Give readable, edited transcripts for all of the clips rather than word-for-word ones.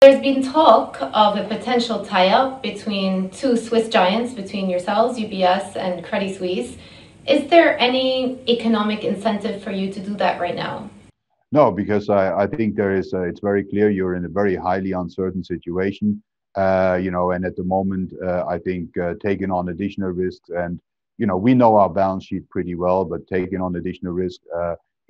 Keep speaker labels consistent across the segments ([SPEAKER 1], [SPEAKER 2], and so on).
[SPEAKER 1] There's been talk of a potential tie-up between two Swiss giants, between yourselves, UBS and Credit Suisse. Is there any economic incentive for you to do that right now?
[SPEAKER 2] No, because I think there is, it's very clear you're in a very highly uncertain situation, and at the moment, I think taking on additional risks and, we know our balance sheet pretty well, but taking on additional risk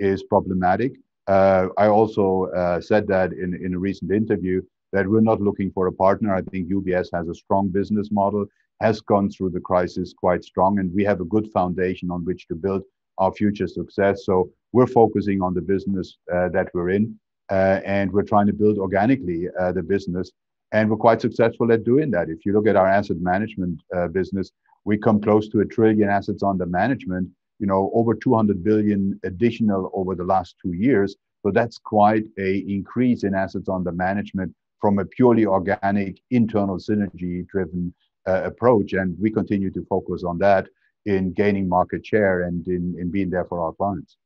[SPEAKER 2] is problematic. I also said that in a recent interview that we're not looking for a partner. I think UBS has a strong business model, has gone through the crisis quite strong, and we have a good foundation on which to build our future success. So we're focusing on the business that we're in, and we're trying to build organically the business. And we're quite successful at doing that. If you look at our asset management business, we come close to 1 trillion assets under management, over 200 billion additional over the last 2 years. So that's quite a increase in assets under management from a purely organic, internal synergy-driven approach. And we continue to focus on that in gaining market share and in being there for our clients.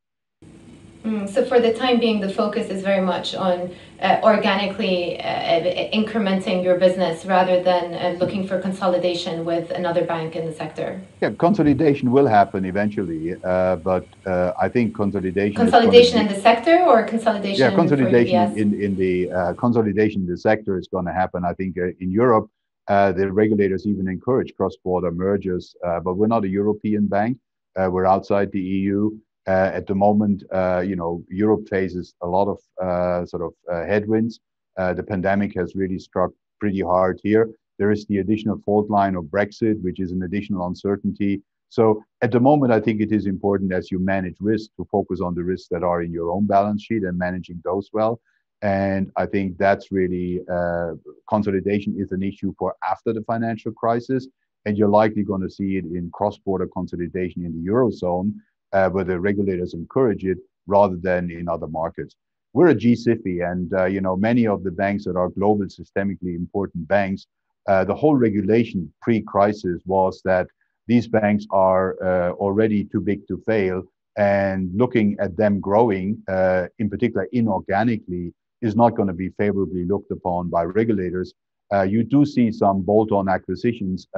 [SPEAKER 1] So for the time being, the focus is very much on organically incrementing your business rather than looking for consolidation with another bank in the sector.
[SPEAKER 2] Yeah, consolidation will happen eventually, but I think consolidation is
[SPEAKER 1] Consolidation in the sector or consolidation for
[SPEAKER 2] consolidation
[SPEAKER 1] UBS?
[SPEAKER 2] in the consolidation in the sector is going to happen. I think in Europe, the regulators even encourage cross-border mergers, but we're not a European bank. We're outside the EU. At the moment, Europe faces a lot of headwinds. The pandemic has really struck pretty hard here. There is the additional fault line of Brexit, which is an additional uncertainty. So at the moment, I think it is important as you manage risk to focus on the risks that are in your own balance sheet and managing those well. And I think that's really consolidation is an issue for after the financial crisis. And you're likely going to see it in cross-border consolidation in the Eurozone, where the regulators encourage it rather than in other markets. We're a G-SIFI, and many of the banks that are global systemically important banks, the whole regulation pre-crisis was that these banks are already too big to fail, and looking at them growing, in particular inorganically, is not going to be favorably looked upon by regulators. You do see some bolt-on acquisitions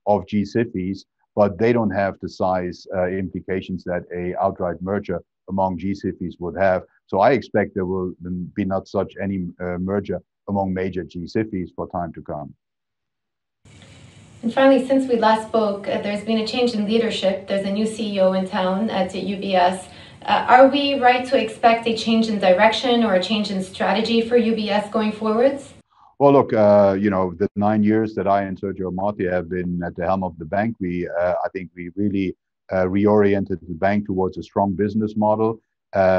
[SPEAKER 2] of G-SIFIs, but they don't have the size implications that a outright merger among G-SIFIs would have. So I expect there will be not such any merger among major G-SIFIs for time to come.
[SPEAKER 1] And finally, since we last spoke, there's been a change in leadership. There's a new CEO in town at UBS. Are we right to expect a change in direction or a change in strategy for UBS going forwards?
[SPEAKER 2] Well, look, the 9 years that I and Sergio Marti have been at the helm of the bank, I think we really reoriented the bank towards a strong business model.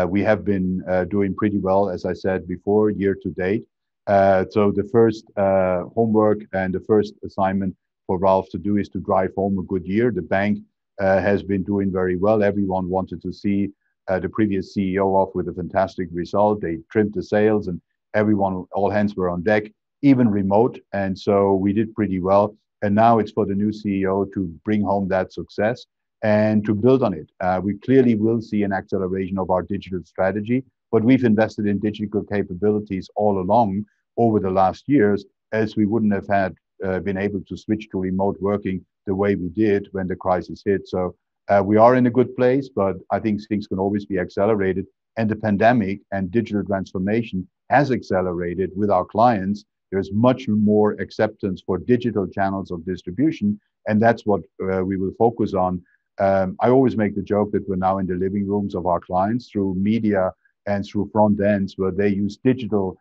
[SPEAKER 2] We have been doing pretty well, as I said before, year to date. So the first homework and the first assignment for Ralph to do is to drive home a good year. The bank has been doing very well. Everyone wanted to see the previous CEO off with a fantastic result. They trimmed the sails and everyone, all hands were on deck, even remote. And so we did pretty well. And now it's for the new CEO to bring home that success and to build on it. We clearly will see an acceleration of our digital strategy, but we've invested in digital capabilities all along over the last years, as we wouldn't have had been able to switch to remote working the way we did when the crisis hit. So we are in a good place, but I think things can always be accelerated. And the pandemic and digital transformation has accelerated with our clients. There's much more acceptance for digital channels of distribution, and that's what we will focus on. I always make the joke that we're now in the living rooms of our clients through media and through front ends where they use digital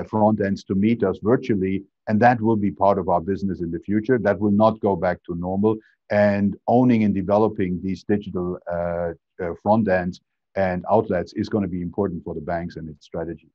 [SPEAKER 2] front ends to meet us virtually, and that will be part of our business in the future. That will not go back to normal, and owning and developing these digital front ends and outlets is going to be important for the banks and its strategy.